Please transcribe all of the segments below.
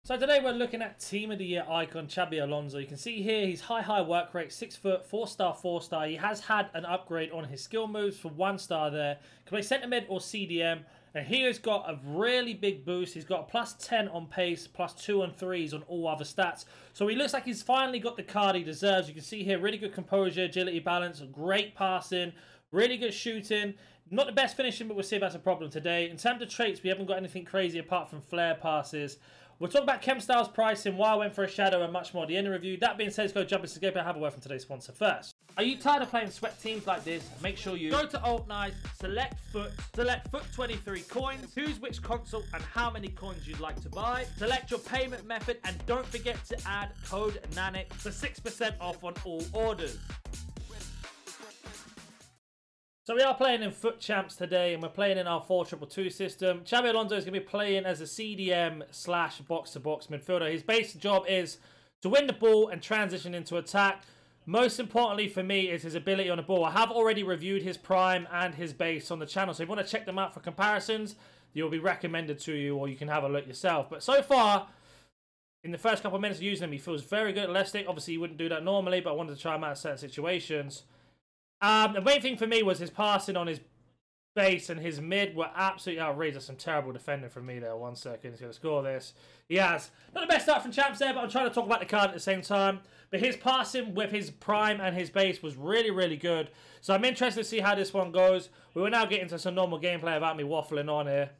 So today we're looking at Team of the Year icon Xabi Alonso. You can see here he's high work rate, 6 foot, 4-star, 4-star. He has had an upgrade on his skill moves for 1-star there. Can play centre mid or CDM. And he has got a really big boost. He's got a plus 10 on pace, plus 2 on threes on all other stats. So he looks like he's finally got the card he deserves. You can see here really good composure, agility, balance, great passing, really good shooting. Not the best finishing, but we'll see if that's a problem today. In terms of traits, we haven't got anything crazy apart from flare passes. We'll talk about Chem Styles pricing, why I went for a shadow, and much more at the end of the review. That being said, let's go jump into the game. I have a word from today's sponsor first. Are you tired of playing sweat teams like this? Make sure you go to NaNNiK, select foot 23 coins, choose which console and how many coins you'd like to buy, select your payment method, and don't forget to add code NaNNiK for 6% off on all orders. So we are playing in Foot Champs today, and we're playing in our 4-2-2 system. Xabi Alonso is going to be playing as a CDM slash box-to-box midfielder. His basic job is to win the ball and transition into attack. Most importantly for me is his ability on the ball. I have already reviewed his prime and his base on the channel, so if you want to check them out for comparisons, they'll be recommended to you, or you can have a look yourself. But so far, in the first couple of minutes of using him, he feels very good at left stick. Obviously, he wouldn't do that normally, but I wanted to try him out in certain situations. The main thing for me was his passing on his base and his mid were absolutely outrageous. Some terrible defending from me there. 1 second, he's going to score this. He has. Not the best start from Champs there, but I'm trying to talk about the card at the same time. But his passing with his prime and his base was really good. So I'm interested to see how this one goes. We will now get into some normal gameplay without me waffling on here.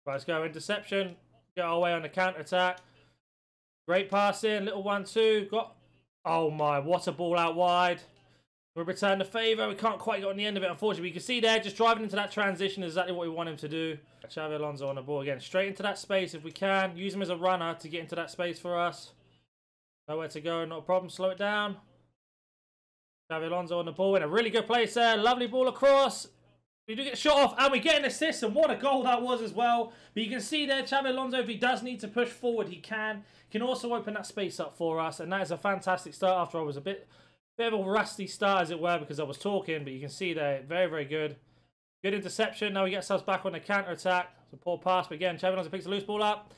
Right, let's go. Interception. Get our way on the counter-attack. Great passing. Little 1-2. Got... Oh my, what a ball out wide. We'll return the favour. We can't quite get on the end of it, unfortunately. You can see there, just driving into that transition is exactly what we want him to do. Xabi Alonso on the ball again. Straight into that space if we can. Use him as a runner to get into that space for us. Nowhere to go, not a problem. Slow it down. Xabi Alonso on the ball in a really good place there. Lovely ball across. We do get shot off, and we get an assist, and what a goal that was as well. But you can see there, Xabi Alonso, if he does need to push forward, he can. He can also open that space up for us, and that is a fantastic start after I was a bit of a rusty start, as it were, because I was talking, but you can see there, very good. Good interception. Now we get ourselves back on the counter-attack. It's a poor pass, but again, Xabi Alonso picks a loose ball up.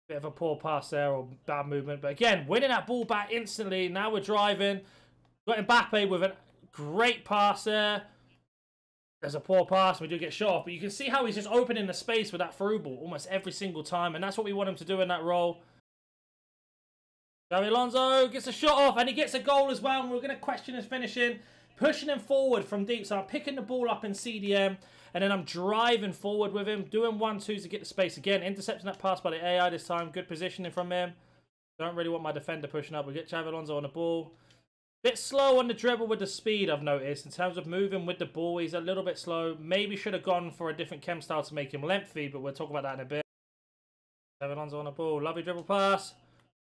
Bit of a poor pass there, or bad movement. But again, winning that ball back instantly. Now we're driving. Got Mbappe with a great pass there. There's a poor pass, we do get shot off, but you can see how he's just opening the space with that through ball almost every single time, and that's what we want him to do in that role. Xabi Alonso gets a shot off, and he gets a goal as well, and we're going to question his finishing. Pushing him forward from deep, so I'm picking the ball up in CDM, and then I'm driving forward with him, doing 1-2s to get the space. Again, intercepting that pass by the AI this time. Good positioning from him. Don't really want my defender pushing up. We get Xabi Alonso on the ball. Bit slow on the dribble with the speed, I've noticed. In terms of moving with the ball, he's a little bit slow. Maybe should have gone for a different chem style to make him lengthy, but we'll talk about that in a bit. Xabi Alonso on the ball. Lovely dribble pass.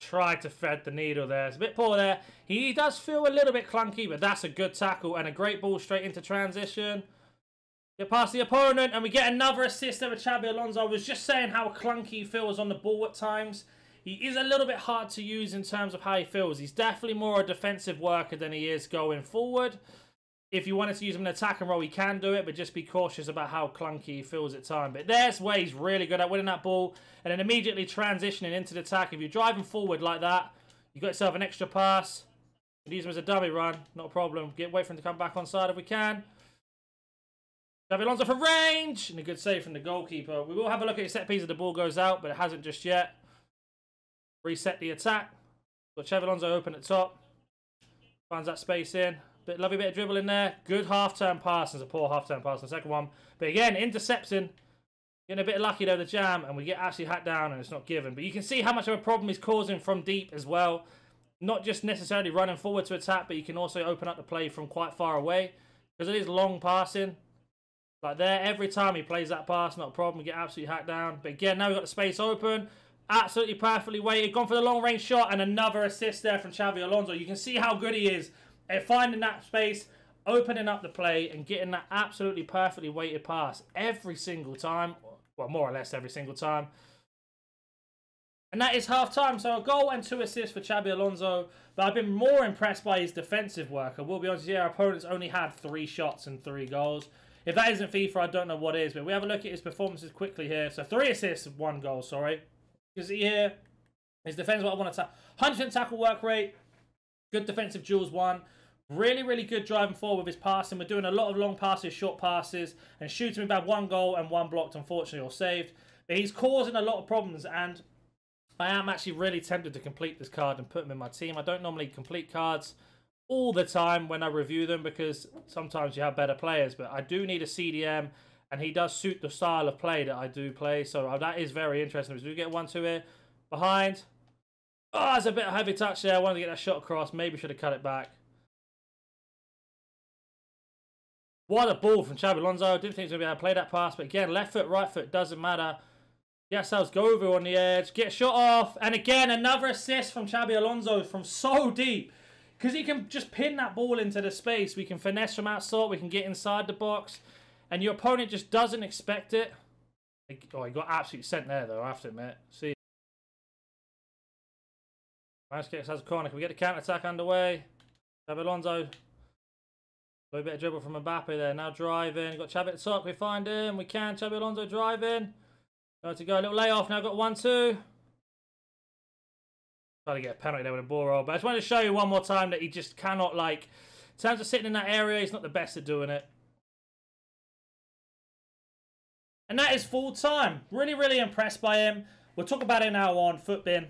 Tried to thread the needle there. It's a bit poor there. He does feel a little bit clunky, but that's a good tackle and a great ball straight into transition. Get past the opponent, and we get another assist over Xabi Alonso. I was just saying how clunky he feels on the ball at times. He is a little bit hard to use in terms of how he feels. He's definitely more a defensive worker than he is going forward. If you wanted to use him in an attacking role, he can do it, but just be cautious about how clunky he feels at times. But there's where he's really good at winning that ball and then immediately transitioning into the attack. If you're driving forward like that, you've got yourself an extra pass. Use him as a dummy run, not a problem. Wait for him to come back on side if we can. Xabi Alonso for range, and a good save from the goalkeeper. We will have a look at his set piece if the ball goes out, but it hasn't just yet. Reset the attack. Got Xabi Alonso open at top. Finds that space in. Lovely bit of dribble in there. Good half-turn pass. There's a poor half-turn pass on the second one. But again, intercepting. Getting a bit lucky there, the jam. And we get actually hacked down and it's not given. But you can see how much of a problem he's causing from deep as well. Not just necessarily running forward to attack, but you can also open up the play from quite far away. Because it is long passing. Like there, every time he plays that pass, not a problem. We get absolutely hacked down. But again, now we've got the space open. Absolutely perfectly weighted. Gone for the long-range shot and another assist there from Xabi Alonso. You can see how good he is at finding that space, opening up the play, and getting that absolutely perfectly weighted pass every single time. Well, more or less every single time. And that is half-time. So a goal and 2 assists for Xabi Alonso. But I've been more impressed by his defensive work. I will be honest, yeah, our opponents only had 3 shots and 3 goals. If that isn't FIFA, I don't know what is. But we have a look at his performances quickly here. So 3 assists, 1 goal, sorry. You can see here, his defense, what I want to 100% tackle work rate, good defensive duels won. Really, really good driving forward with his passing. We're doing a lot of long passes, short passes, and shooting. We've had 1 goal and 1 blocked, unfortunately, or saved. But he's causing a lot of problems, and I am actually really tempted to complete this card and put him in my team. I don't normally complete cards all the time when I review them because sometimes you have better players, but I do need a CDM, and he does suit the style of play that I do play, so that is very interesting. Do we get 1-2 here? Behind. Oh, there's a bit of heavy touch there. I wanted to get that shot across. Maybe should have cut it back. What a ball from Xabi Alonso. I didn't think he was going to be able to play that pass. But again, left foot, right foot, doesn't matter. Yes, ourselves go over on the edge. Get shot off. And again, another assist from Xabi Alonso from so deep. Because he can just pin that ball into the space. We can finesse from outside. We can get inside the box. And your opponent just doesn't expect it. Oh, he got absolutely sent there, though, I have to admit. See. Nice kick as a corner. Can we get the counter-attack underway? Xabi Alonso. A bit of dribble from Mbappe there. Now driving. Got Xabi at the top. We find him. We can. Xabi Alonso driving. Going to go. A little layoff. Now got 1-2. Trying to get a penalty there with a ball roll. But I just wanted to show you one more time that he just cannot, like... In terms of sitting in that area, he's not the best at doing it. And that is full time. Really, really impressed by him. We'll talk about it now on Footbin.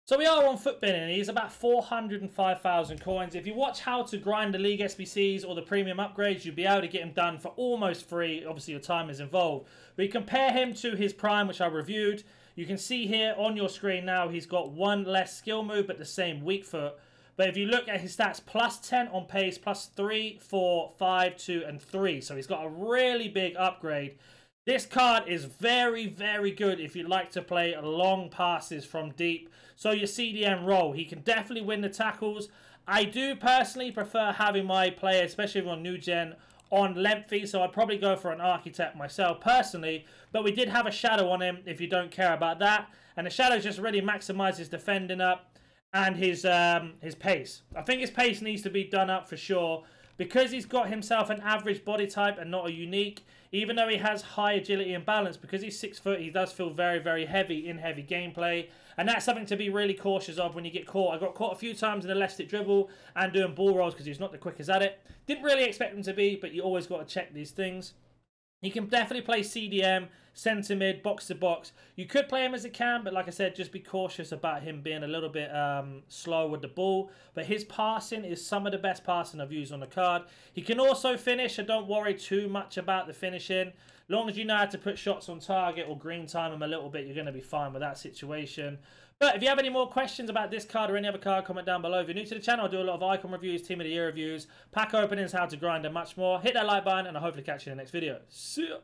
So we are on Footbin, and he's about 405,000 coins. If you watch how to grind the League SBCs or the premium upgrades, you'll be able to get him done for almost free. Obviously, your time is involved. But you compare him to his prime, which I reviewed. You can see here on your screen now, he's got 1 less skill move, but the same weak foot. But if you look at his stats, plus 10 on pace, plus 3, 4, 5, 2, and 3. So he's got a really big upgrade. This card is very, very good if you like to play long passes from deep. So your CDM role, he can definitely win the tackles. I do personally prefer having my player, especially on new gen, on lengthy. So I'd probably go for an architect myself personally. But we did have a shadow on him if you don't care about that. And the shadow just really maximizes defending up and his pace. I think his pace needs to be done up for sure. Because he's got himself an average body type and not a unique, even though he has high agility and balance, because he's 6 foot, he does feel very, very heavy in heavy gameplay. And that's something to be really cautious of when you get caught. I got caught a few times in the left stick dribble and doing ball rolls because he's not the quickest at it. Didn't really expect him to be, but you always got to check these things. He can definitely play CDM, centre mid, box to box. You could play him as a cam, but like I said, just be cautious about him being a little bit slow with the ball. But his passing is some of the best passing I've used on the card. He can also finish, so don't worry too much about the finishing. As long as you know how to put shots on target or green time him a little bit, you're going to be fine with that situation. But if you have any more questions about this card or any other card, comment down below. If you're new to the channel, I do a lot of icon reviews, team of the year reviews, pack openings, how to grind, and much more. Hit that like button, and I'll hopefully catch you in the next video. See ya!